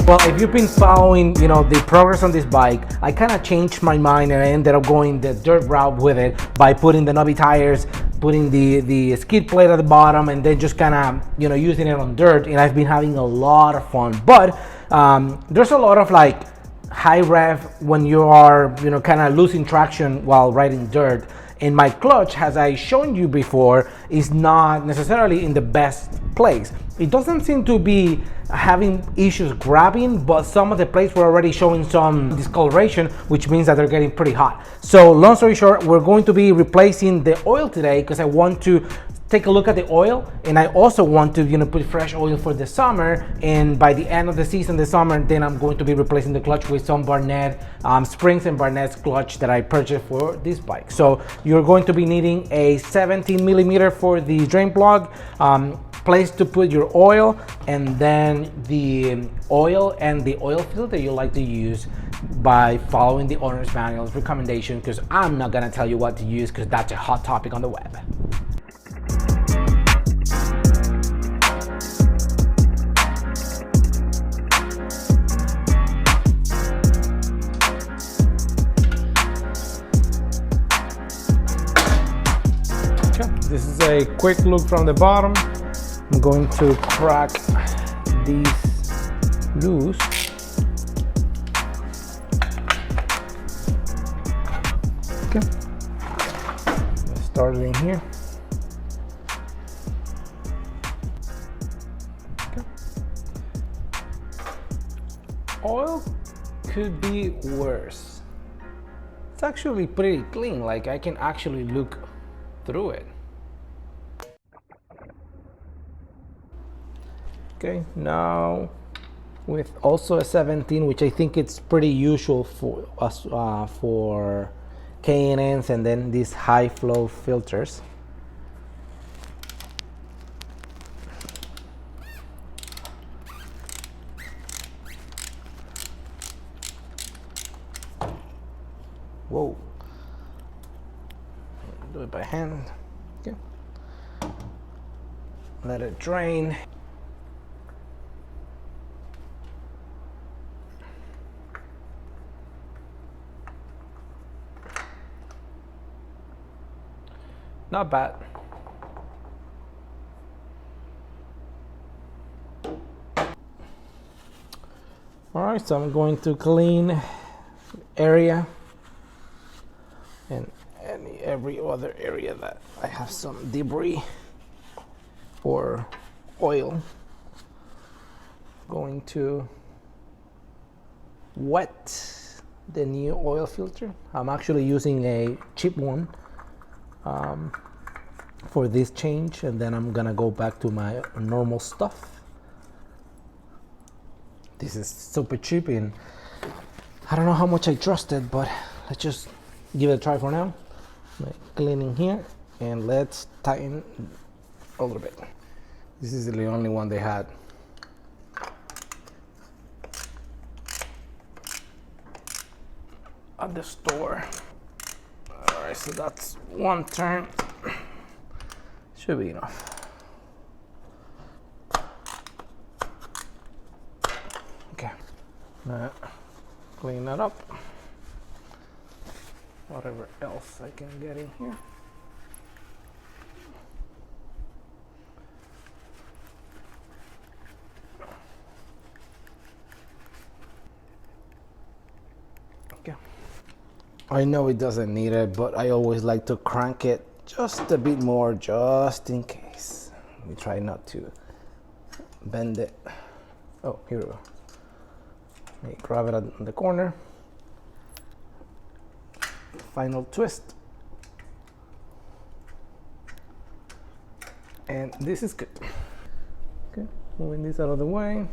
Well, if you've been following, the progress on this bike, I kind of changed my mind and I ended up going the dirt route with it by putting the knobby tires, putting the skid plate at the bottom, and then just kind of, using it on dirt. And I've been having a lot of fun. But there's a lot of like high rev when you are, kind of losing traction while riding dirt. And my clutch, as I shown you before, is not necessarily in the best place. It doesn't seem to be having issues grabbing, but some of the plates were already showing some discoloration, which means that they're getting pretty hot. So long story short, we're going to be replacing the oil today because I want to take a look at the oil, and I also want to put fresh oil for the summer. And by the end of the season, the summer, then I'm going to be replacing the clutch with some Barnett springs and Barnett's clutch that I purchased for this bike. So you're going to be needing a 17 millimeter for the drain plug, place to put your oil, and then the oil and the oil filter you like to use by following the owner's manual's recommendation, because I'm not gonna tell you what to use because that's a hot topic on the web. This is a quick look from the bottom. I'm going to crack these loose. Okay. Let's start it in here. Okay. Oil could be worse. It's actually pretty clean, like I can actually look through it. Okay, now with also a 17, which I think it's pretty usual for us for K&Ns and then these high flow filters. Whoa. Do it by hand. Okay. Let it drain. Not bad. All right, so I'm going to clean area and every other area that I have some debris or oil. Going to wet the new oil filter. I'm actually using a cheap one for this change, and then I'm gonna go back to my normal stuff. This is super cheap and I don't know how much I trust it, but let's just give it a try for now. Cleaning here, and let's tighten a little bit. This is the only one they had. At the store. All right, so that's one turn. Should be enough. Okay. Clean that up. Whatever else I can get in here. Okay. I know it doesn't need it, but I always like to crank it just a bit more, just in case. Let me try not to bend it. Oh, here we go. Let me grab it on the corner. Final twist. And this is good. Okay, moving this out of the way.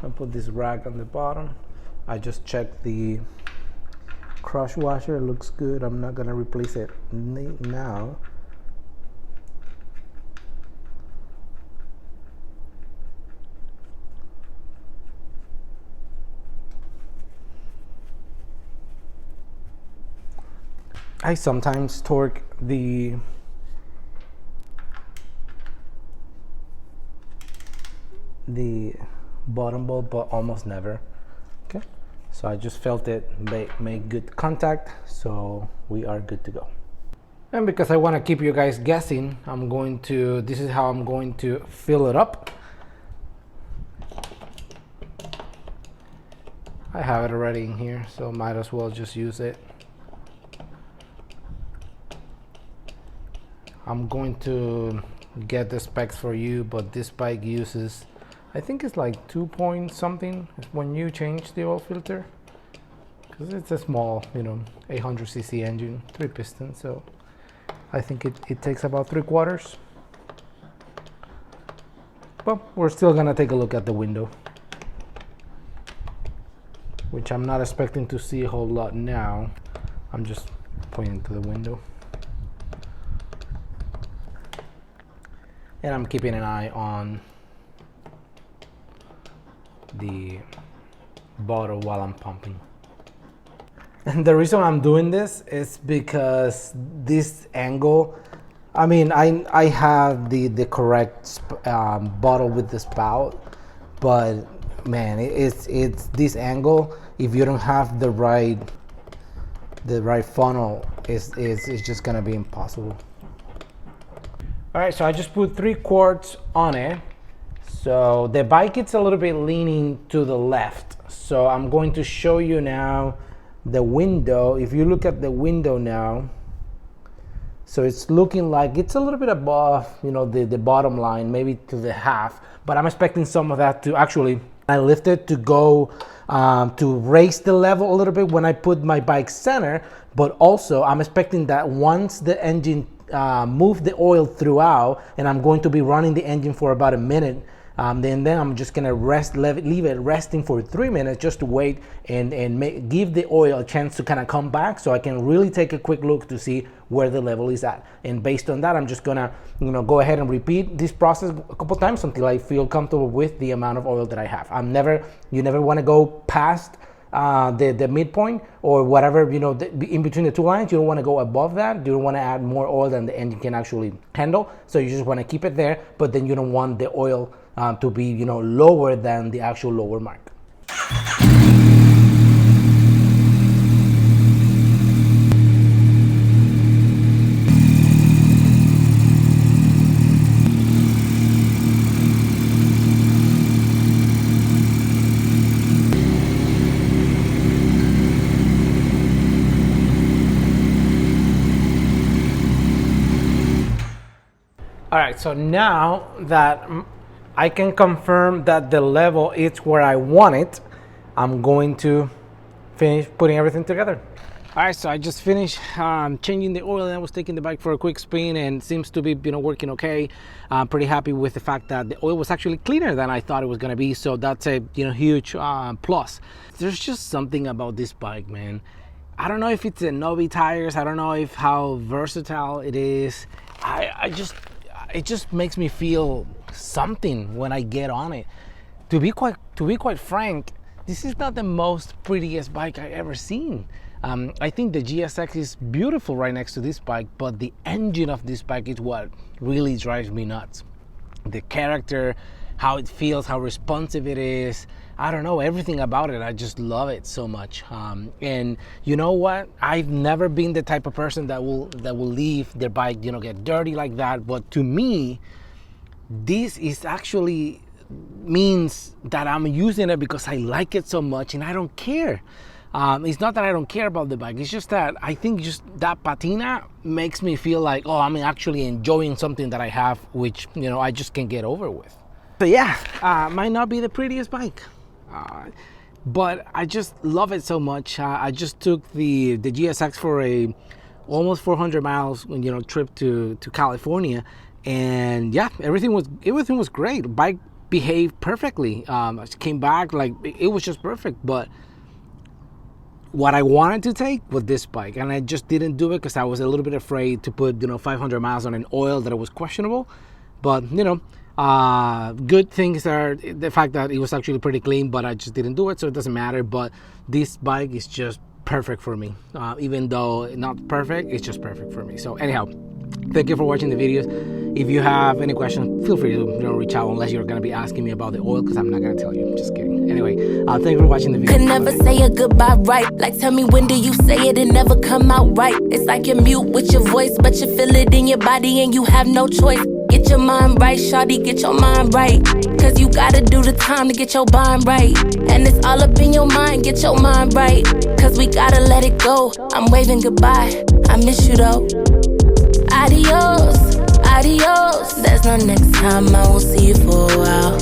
I'll put this rag on the bottom. I just checked the crush washer. It looks good. I'm not gonna replace it now. I sometimes torque the bottom bolt, but almost never. Okay, so I just felt it make good contact, so we are good to go. And because I want to keep you guys guessing, this is how I'm going to fill it up. I have it already in here, so might as well just use it. I'm going to get the specs for you, but this bike uses, I think it's like 2 point something when you change the oil filter, because it's a small, 800cc engine, 3 pistons, so I think it takes about 3/4. But we're still gonna take a look at the window, which I'm not expecting to see a whole lot now. I'm just pointing to the window. And I'm keeping an eye on the bottle while I'm pumping. And the reason I'm doing this is because this angle, I mean, I have the correct bottle with the spout, but man, it's this angle. If you don't have the right funnel, it's just gonna be impossible. All right, so I just put 3 quarts on it. So the bike is a little bit leaning to the left. So I'm going to show you now the window. If you look at the window now, so it's looking like it's a little bit above, the bottom line, maybe to the half, but I'm expecting some of that to actually, I lift it to go, to raise the level a little bit when I put my bike center, but also I'm expecting that once the engine move the oil throughout, and I'm going to be running the engine for about a minute, then I'm just gonna leave it resting for 3 minutes just to wait and give the oil a chance to kind of come back, so I can really take a quick look to see where the level is at. And based on that, I'm just gonna go ahead and repeat this process a couple times until I feel comfortable with the amount of oil that I have. You never want to go past the midpoint or whatever, in between the 2 lines. You don't want to go above that. You don't want to add more oil than the engine can actually handle, so you just want to keep it there, but then you don't want the oil to be lower than the actual lower mark. All right, so now that I can confirm that the level is where I want it, I'm going to finish putting everything together. All right, so I just finished changing the oil, and I was taking the bike for a quick spin, and it seems to be working okay. I'm pretty happy with the fact that the oil was actually cleaner than I thought it was gonna be, so that's a huge plus. There's just something about this bike, man. I don't know if it's the Novi tires, I don't know if how versatile it is. It just makes me feel something when I get on it. To be quite frank, this is not the most prettiest bike I ever seen. I think the GSX is beautiful right next to this bike, but the engine of this bike is what really drives me nuts. The character, how it feels, how responsive it is. I don't know, everything about it. I just love it so much. And you know what? I've never been the type of person that will leave their bike, get dirty like that. But to me, this is actually means that I'm using it because I like it so much, and I don't care. It's not that I don't care about the bike. It's just that I think just that patina makes me feel like, oh, I'm actually enjoying something that I have, which I just can't get over with. So yeah, might not be the prettiest bike, but I just love it so much. I just took the GSX for a almost 400 miles trip to California, and yeah, everything was great. Bike behaved perfectly. I came back, like it was just perfect. But what I wanted to take with this bike, and I just didn't do it because I was a little bit afraid to put 500 miles on an oil that was questionable. But good things are the fact that it was actually pretty clean, but I just didn't do it, so it doesn't matter. But this bike is just perfect for me, even though not perfect, it's just perfect for me. So anyhow, thank you for watching the videos. If you have any questions, feel free to reach out, unless you're going to be asking me about the oil, because I'm not going to tell you. Just kidding. Anyway, thank you for watching the video. Could never say a goodbye right. Like, tell me, when do you say it and never come out right? It's like you're mute with your voice, but you feel it in your body and you have no choice. Get your mind right, shawty, get your mind right. Cause you gotta do the time to get your bond right. And it's all up in your mind, get your mind right. Cause we gotta let it go. I'm waving goodbye, I miss you though. Adios, adios. There's no next time, I won't see you for a while.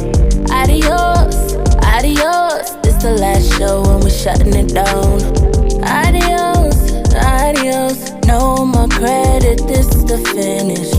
Adios, adios. This the last show and we're shutting it down. Adios, adios. No more credit, this is the finish.